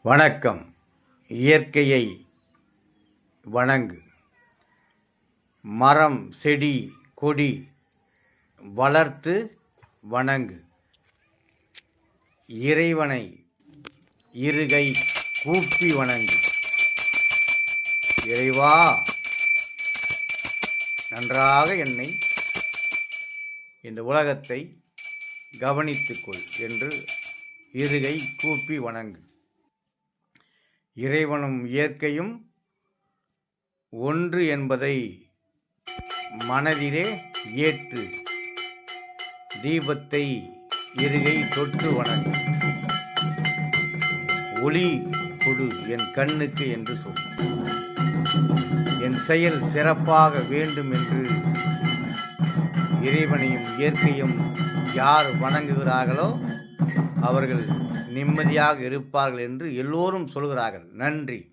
வணக்கம். இயற்கையை வணங்கு. மரம் செடி கொடி வளர்த்து வணங்கு. இறைவனை இருகை கூப்பி வணங்கு. இறைவா, நன்றாக என்னை இந்த உலகத்தை கவனித்துக்கொள் என்று இருகை கூப்பி வணங்கு. இறைவனும் இயற்கையும் ஒன்று என்பதை மனதிலே ஏற்று தீபத்தை இருகை தொட்டு வணங்கு. ஒளி கொடு என் கண்ணுக்கு என்று சொல். என் செயல் சிறப்பாக வேண்டும் என்று இறைவனையும் இயற்கையும் யார் வணங்குகிறார்களோ அவர்கள் நிம்மதியாக இருப்பார்கள் என்று எல்லோரும் சொல்கிறார்கள். நன்றி.